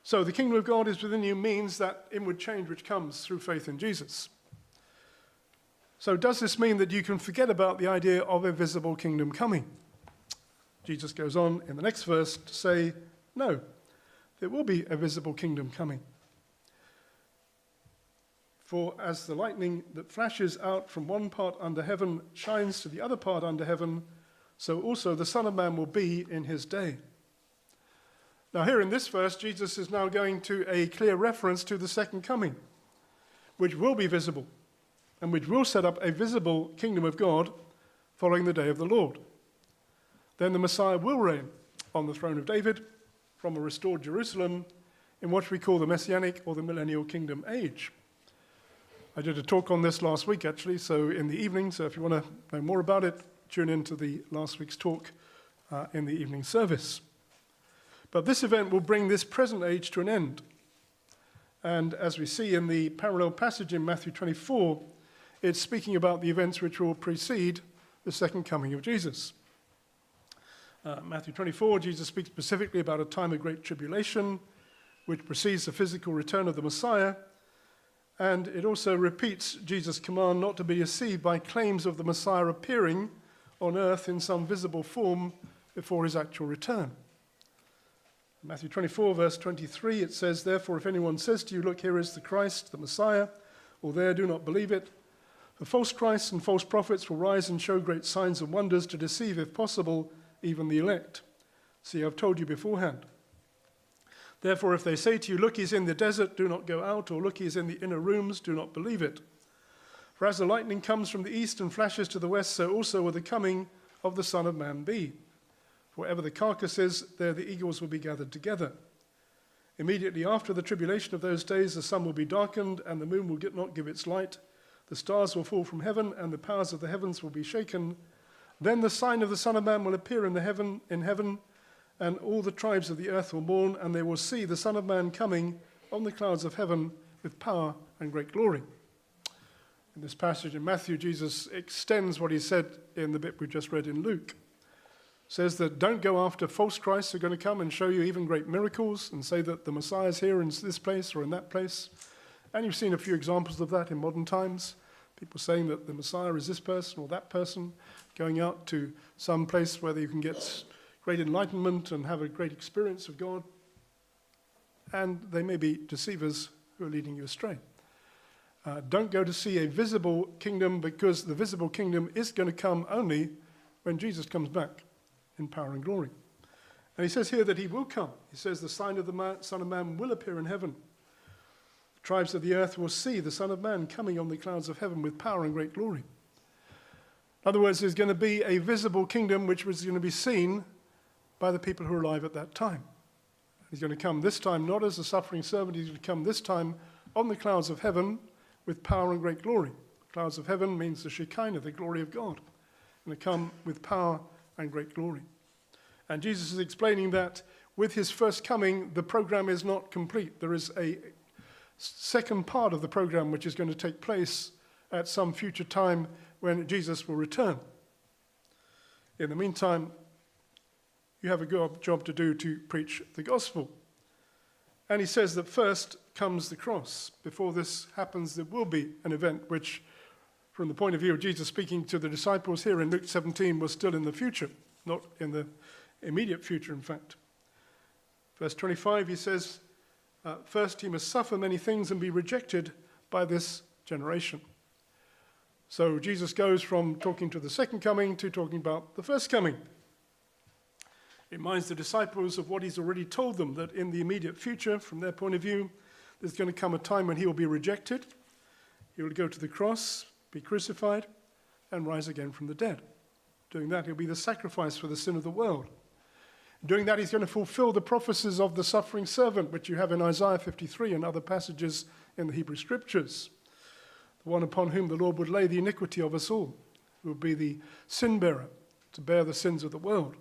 So the kingdom of God is within you means that inward change which comes through faith in Jesus. So does this mean that you can forget about the idea of a visible kingdom coming? Jesus goes on in the next verse to say, no, there will be a visible kingdom coming. For as the lightning that flashes out from one part under heaven shines to the other part under heaven, so also the Son of Man will be in his day. Now here in this verse, Jesus is now going to a clear reference to the second coming, which will be visible, and which will set up a visible kingdom of God following the day of the Lord. Then the Messiah will reign on the throne of David from a restored Jerusalem in what we call the Messianic or the Millennial Kingdom age. I did a talk on this last week, actually, so in the evening, so if you want to know more about it, tune in to the last week's talk in the evening service. But this event will bring this present age to an end. And as we see in the parallel passage in Matthew 24, it's speaking about the events which will precede the second coming of Jesus. Matthew 24, Jesus speaks specifically about a time of great tribulation, which precedes the physical return of the Messiah. And it also repeats Jesus' command not to be deceived by claims of the Messiah appearing on earth in some visible form before his actual return. In Matthew 24, verse 23, it says, "Therefore, if anyone says to you, 'Look, here is the Christ, the Messiah,' or 'there, do not believe it. For false Christs and false prophets will rise and show great signs and wonders to deceive, if possible, even the elect. See, I've told you beforehand. Therefore, if they say to you, 'Look, he's in the desert,' do not go out, or 'Look, he is in the inner rooms,' do not believe it. For as the lightning comes from the east and flashes to the west, so also will the coming of the Son of Man be. For wherever the carcass is, there the eagles will be gathered together. Immediately after the tribulation of those days, the sun will be darkened, and the moon will not give its light. The stars will fall from heaven, and the powers of the heavens will be shaken. Then the sign of the Son of Man will appear in heaven, and all the tribes of the earth will mourn, and they will see the Son of Man coming on the clouds of heaven with power and great glory." In this passage in Matthew, Jesus extends what he said in the bit we just read in Luke. Says that don't go after false Christs who are going to come and show you even great miracles and say that the Messiah is here in this place or in that place. And you've seen a few examples of that in modern times. People saying that the Messiah is this person or that person, going out to some place where you can get great enlightenment and have a great experience of God. And they may be deceivers who are leading you astray. Don't go to see a visible kingdom, because the visible kingdom is going to come only when Jesus comes back in power and glory. And he says here that he will come. He says the sign of the Son of Man will appear in heaven. The tribes of the earth will see the Son of Man coming on the clouds of heaven with power and great glory. In other words, there's going to be a visible kingdom which was going to be seen by the people who are alive at that time. He's going to come this time not as a suffering servant. He's going to come this time on the clouds of heaven with power and great glory. Clouds of heaven means the Shekinah, the glory of God. He's going to come with power and great glory. And Jesus is explaining that with his first coming, the program is not complete. There is a second part of the program which is going to take place at some future time when Jesus will return. In the meantime, you have a good job to do to preach the gospel. And he says that first comes the cross. Before this happens, there will be an event which, from the point of view of Jesus speaking to the disciples here in Luke 17, was still in the future, not in the immediate future, in fact. Verse 25, he says, first he must suffer many things and be rejected by this generation. So Jesus goes from talking to the second coming to talking about the first coming. It reminds the disciples of what he's already told them, that in the immediate future, from their point of view, there's going to come a time when he will be rejected. He will go to the cross, be crucified, and rise again from the dead. Doing that, he'll be the sacrifice for the sin of the world. Doing that, he's going to fulfill the prophecies of the suffering servant, which you have in Isaiah 53 and other passages in the Hebrew Scriptures. The one upon whom the Lord would lay the iniquity of us all, who would be the sin bearer to bear the sins of the world.